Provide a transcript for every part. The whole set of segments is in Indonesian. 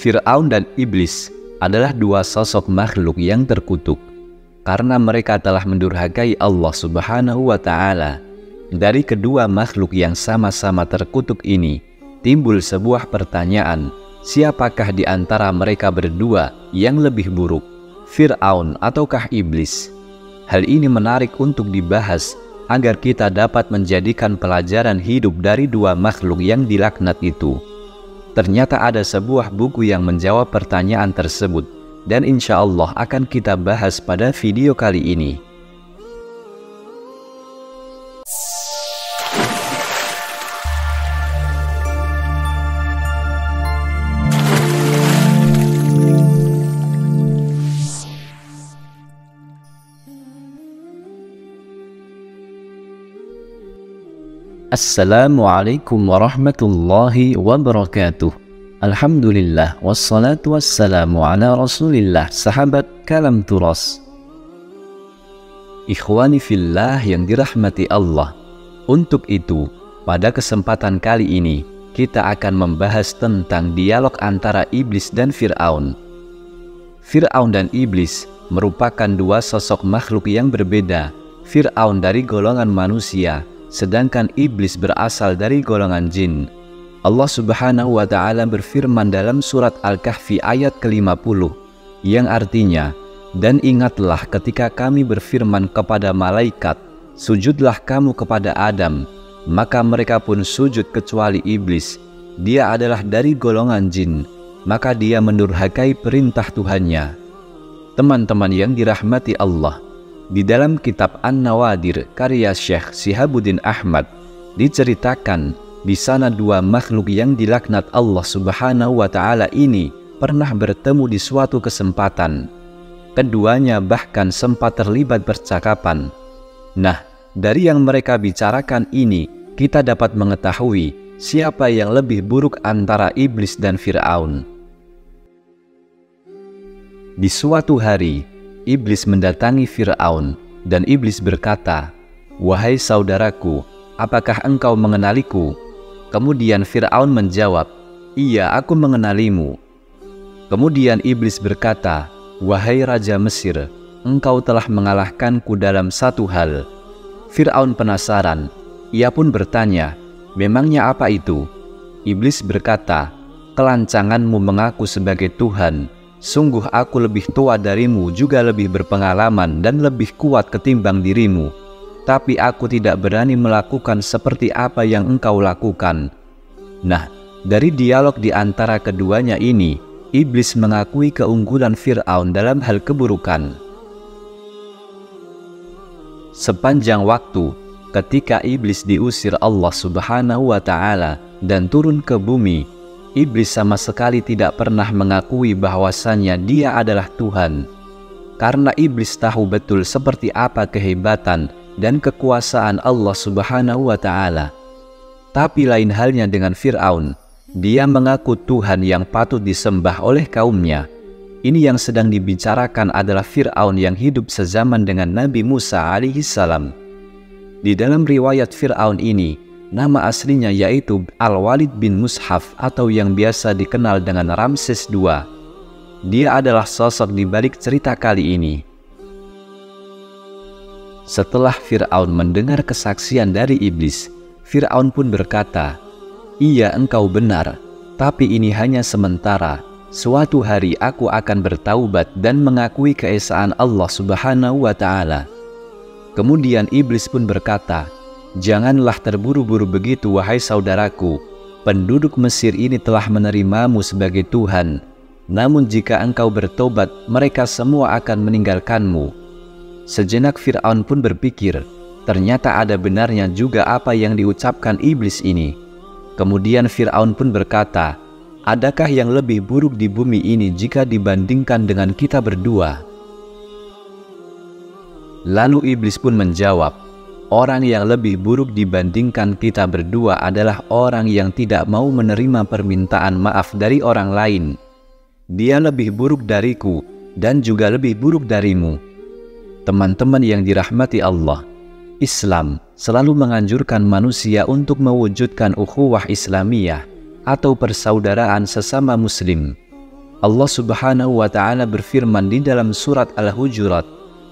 Fir'aun dan Iblis adalah dua sosok makhluk yang terkutuk karena mereka telah mendurhakai Allah Subhanahu wa Ta'ala. Dari kedua makhluk yang sama-sama terkutuk ini timbul sebuah pertanyaan, siapakah di antara mereka berdua yang lebih buruk, Fir'aun ataukah Iblis? Hal ini menarik untuk dibahas agar kita dapat menjadikan pelajaran hidup dari dua makhluk yang dilaknat itu. Ternyata ada sebuah buku yang menjawab pertanyaan tersebut, dan insya Allah akan kita bahas pada video kali ini. Assalamualaikum warahmatullahi wabarakatuh. Alhamdulillah wassalatu wassalamu ala rasulillah. Sahabat Kalam Turas, ikhwani fillah yang dirahmati Allah. Untuk itu, pada kesempatan kali ini kita akan membahas tentang dialog antara Iblis dan Fir'aun. Fir'aun dan Iblis merupakan dua sosok makhluk yang berbeda. Fir'aun dari golongan manusia, sedangkan Iblis berasal dari golongan jin. Allah Subhanahu wa Ta'ala berfirman dalam surat Al-Kahfi ayat ke-50 yang artinya, dan ingatlah ketika kami berfirman kepada malaikat, sujudlah kamu kepada Adam, maka mereka pun sujud kecuali Iblis. Dia adalah dari golongan jin, maka dia mendurhakai perintah Tuhannya. Teman-teman yang dirahmati Allah, di dalam kitab An-Nawadir karya Syekh Shihabuddin Ahmad diceritakan di sana dua makhluk yang dilaknat Allah Subhanahu wa Ta'ala ini pernah bertemu di suatu kesempatan. Keduanya bahkan sempat terlibat percakapan. Nah, dari yang mereka bicarakan ini kita dapat mengetahui siapa yang lebih buruk antara Iblis dan Fir'aun. Di suatu hari, Iblis mendatangi Fir'aun, dan Iblis berkata, "Wahai saudaraku, apakah engkau mengenaliku?" Kemudian Fir'aun menjawab, "Iya, aku mengenalimu." Kemudian Iblis berkata, "Wahai Raja Mesir, engkau telah mengalahkanku dalam satu hal." Fir'aun penasaran, ia pun bertanya, "Memangnya apa itu?" Iblis berkata, "Kelancanganmu mengaku sebagai Tuhan. Sungguh aku lebih tua darimu, juga lebih berpengalaman dan lebih kuat ketimbang dirimu. Tapi aku tidak berani melakukan seperti apa yang engkau lakukan." Nah, dari dialog di antara keduanya ini, Iblis mengakui keunggulan Fir'aun dalam hal keburukan. Sepanjang waktu, ketika Iblis diusir Allah Subhanahu wa Ta'ala dan turun ke bumi, Iblis sama sekali tidak pernah mengakui bahwasannya dia adalah Tuhan. Karena Iblis tahu betul seperti apa kehebatan dan kekuasaan Allah Subhanahu wa Ta'ala. Tapi lain halnya dengan Fir'aun, dia mengaku Tuhan yang patut disembah oleh kaumnya. Ini yang sedang dibicarakan adalah Fir'aun yang hidup sezaman dengan Nabi Musa alaihissalam. Di dalam riwayat Fir'aun ini, nama aslinya yaitu Al-Walid bin Mushaf atau yang biasa dikenal dengan Ramses II. Dia adalah sosok di balik cerita kali ini. Setelah Fir'aun mendengar kesaksian dari Iblis, Fir'aun pun berkata, "Iya, engkau benar, tapi ini hanya sementara. Suatu hari aku akan bertaubat dan mengakui keesaan Allah Subhanahu wa Ta'ala." Kemudian Iblis pun berkata, "Janganlah terburu-buru begitu, wahai saudaraku. Penduduk Mesir ini telah menerimamu sebagai Tuhan. Namun jika engkau bertobat, mereka semua akan meninggalkanmu." Sejenak Fir'aun pun berpikir, ternyata ada benarnya juga apa yang diucapkan Iblis ini. Kemudian Fir'aun pun berkata, "Adakah yang lebih buruk di bumi ini jika dibandingkan dengan kita berdua?" Lalu Iblis pun menjawab, "Orang yang lebih buruk dibandingkan kita berdua adalah orang yang tidak mau menerima permintaan maaf dari orang lain. Dia lebih buruk dariku dan juga lebih buruk darimu." Teman-teman yang dirahmati Allah, Islam selalu menganjurkan manusia untuk mewujudkan ukhuwah Islamiyah atau persaudaraan sesama muslim. Allah Subhanahu wa Ta'ala berfirman di dalam surat Al-Hujurat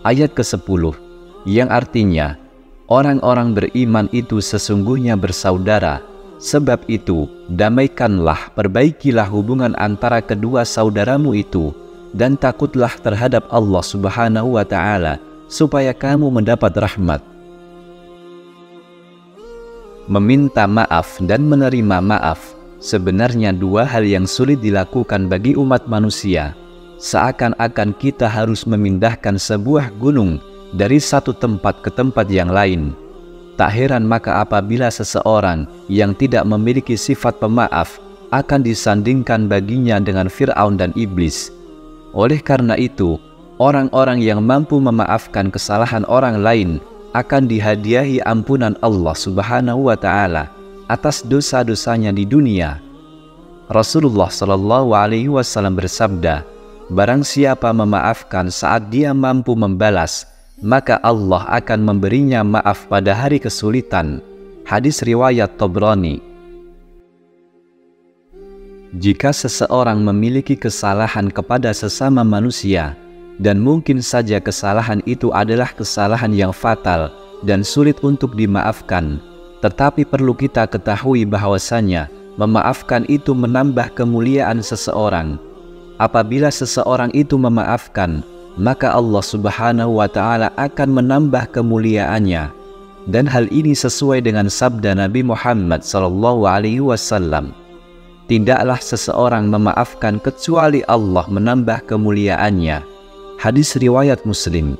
ayat ke-10, yang artinya, orang-orang beriman itu sesungguhnya bersaudara. Sebab itu, damaikanlah, perbaikilah hubungan antara kedua saudaramu itu, dan takutlah terhadap Allah Subhanahu wa Ta'ala, supaya kamu mendapat rahmat. Meminta maaf dan menerima maaf sebenarnya dua hal yang sulit dilakukan bagi umat manusia. Seakan-akan kita harus memindahkan sebuah gunung dari satu tempat ke tempat yang lain. Tak heran maka apabila seseorang yang tidak memiliki sifat pemaaf akan disandingkan baginya dengan Fir'aun dan iblis. Oleh karena itu, orang-orang yang mampu memaafkan kesalahan orang lain akan dihadiahi ampunan Allah Subhanahu wa Ta'ala atas dosa-dosanya di dunia. Rasulullah Shallallahu Alaihi Wasallam bersabda, barang siapa memaafkan saat dia mampu membalas, maka Allah akan memberinya maaf pada hari kesulitan. Hadis riwayat Tabrani. Jika seseorang memiliki kesalahan kepada sesama manusia, dan mungkin saja kesalahan itu adalah kesalahan yang fatal dan sulit untuk dimaafkan, tetapi perlu kita ketahui bahwasanya memaafkan itu menambah kemuliaan seseorang. Apabila seseorang itu memaafkan, maka Allah Subhanahu wa Ta'ala akan menambah kemuliaannya, dan hal ini sesuai dengan sabda Nabi Muhammad sallallahu alaihi wasallam, tidaklah seseorang memaafkan kecuali Allah menambah kemuliaannya. Hadis riwayat Muslim.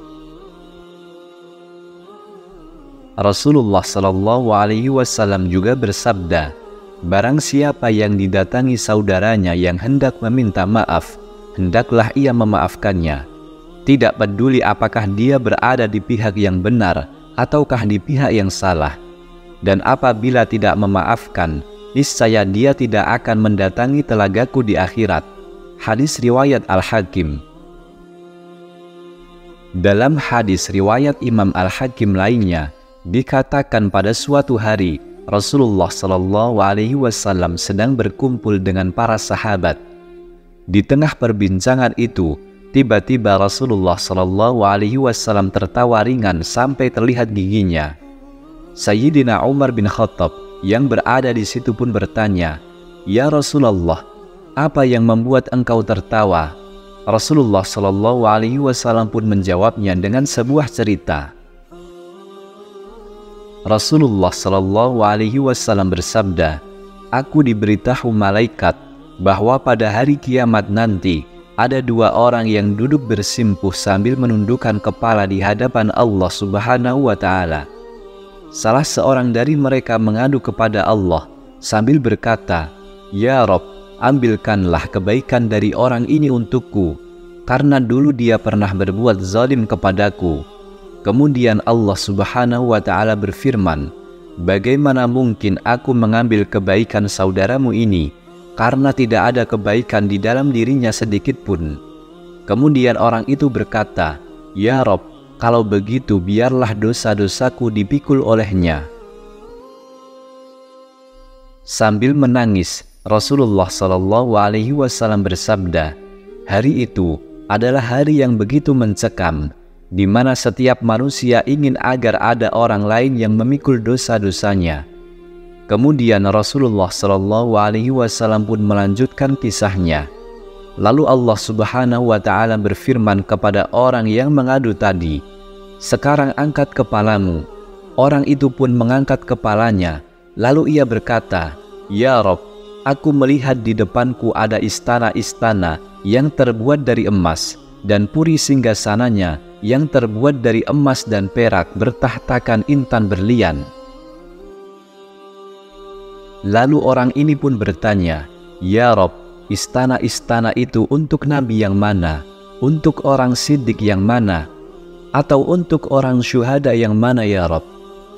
Rasulullah sallallahu alaihi wasallam juga bersabda, barang siapa yang didatangi saudaranya yang hendak meminta maaf, hendaklah ia memaafkannya. Tidak peduli apakah dia berada di pihak yang benar ataukah di pihak yang salah. Dan apabila tidak memaafkan, niscaya dia tidak akan mendatangi telagaku di akhirat. Hadis riwayat Al-Hakim. Dalam hadis riwayat Imam Al-Hakim lainnya, dikatakan pada suatu hari Rasulullah Shallallahu Alaihi Wasallam sedang berkumpul dengan para sahabat. Di tengah perbincangan itu, tiba-tiba Rasulullah Shallallahu Alaihi Wasallam tertawa ringan sampai terlihat giginya. Sayyidina Umar bin Khattab yang berada di situ pun bertanya, "Ya Rasulullah, apa yang membuat engkau tertawa?" Rasulullah Shallallahu Alaihi Wasallam pun menjawabnya dengan sebuah cerita. Rasulullah Shallallahu Alaihi Wasallam bersabda, "Aku diberitahu malaikat bahwa pada hari kiamat nanti ada dua orang yang duduk bersimpuh sambil menundukkan kepala di hadapan Allah Subhanahu wa Ta'ala. Salah seorang dari mereka mengadu kepada Allah sambil berkata, 'Ya Rabb, ambilkanlah kebaikan dari orang ini untukku, karena dulu dia pernah berbuat zalim kepadaku.' Kemudian Allah Subhanahu wa Ta'ala berfirman, 'Bagaimana mungkin aku mengambil kebaikan saudaramu ini, karena tidak ada kebaikan di dalam dirinya sedikit pun.' Kemudian orang itu berkata, 'Ya Rabb, kalau begitu biarlah dosa-dosaku dipikul olehnya.' Sambil menangis, Rasulullah Shallallahu Alaihi Wasallam bersabda, hari itu adalah hari yang begitu mencekam, di mana setiap manusia ingin agar ada orang lain yang memikul dosa-dosanya. Kemudian Rasulullah Shallallahu Alaihi Wasallam pun melanjutkan kisahnya. Lalu Allah Subhanahu wa Ta'ala berfirman kepada orang yang mengadu tadi, 'Sekarang angkat kepalamu.' Orang itu pun mengangkat kepalanya. Lalu ia berkata, 'Ya Rabb, aku melihat di depanku ada istana-istana yang terbuat dari emas, dan puri singgasananya yang terbuat dari emas dan perak bertahtakan intan berlian.' Lalu orang ini pun bertanya, 'Ya Rabb, istana-istana itu untuk nabi yang mana? Untuk orang siddiq yang mana? Atau untuk orang syuhada yang mana ya Rabb?'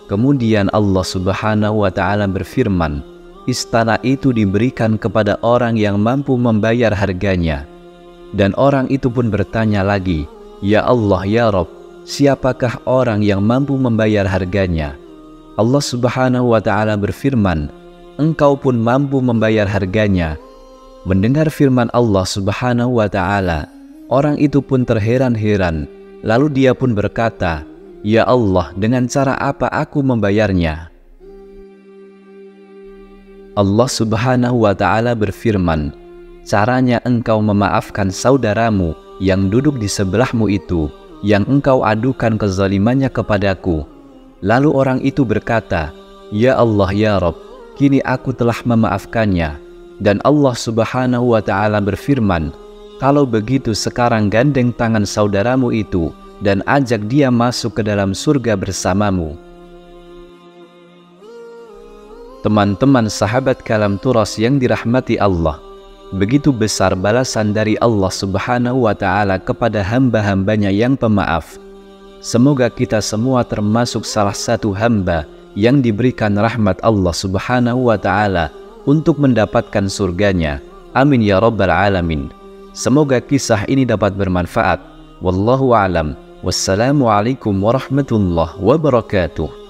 Kemudian Allah Subhanahu wa Ta'ala berfirman, 'Istana itu diberikan kepada orang yang mampu membayar harganya.' Dan orang itu pun bertanya lagi, 'Ya Allah, ya Rabb, siapakah orang yang mampu membayar harganya?' Allah Subhanahu wa Ta'ala berfirman, 'Engkau pun mampu membayar harganya.' Mendengar firman Allah Subhanahu wa Ta'ala, orang itu pun terheran-heran, lalu dia pun berkata, "Ya Allah, dengan cara apa aku membayarnya?" Allah Subhanahu wa Ta'ala berfirman, "Caranya engkau memaafkan saudaramu yang duduk di sebelahmu itu, yang engkau adukan kezalimannya kepadaku." Lalu orang itu berkata, "Ya Allah, ya Rabb, kini aku telah memaafkannya." Dan Allah Subhanahu wa Ta'ala berfirman, "Kalau begitu sekarang gandeng tangan saudaramu itu dan ajak dia masuk ke dalam surga bersamamu." Teman-teman sahabat Kalam Turas yang dirahmati Allah, begitu besar balasan dari Allah Subhanahu wa Ta'ala kepada hamba-hambanya yang pemaaf. Semoga kita semua termasuk salah satu hamba yang diberikan rahmat Allah Subhanahu wa Ta'ala untuk mendapatkan surganya. Amin ya rabbal alamin. Semoga kisah ini dapat bermanfaat. Wallahu a'lam. Wassalamualaikum warahmatullahi wabarakatuh.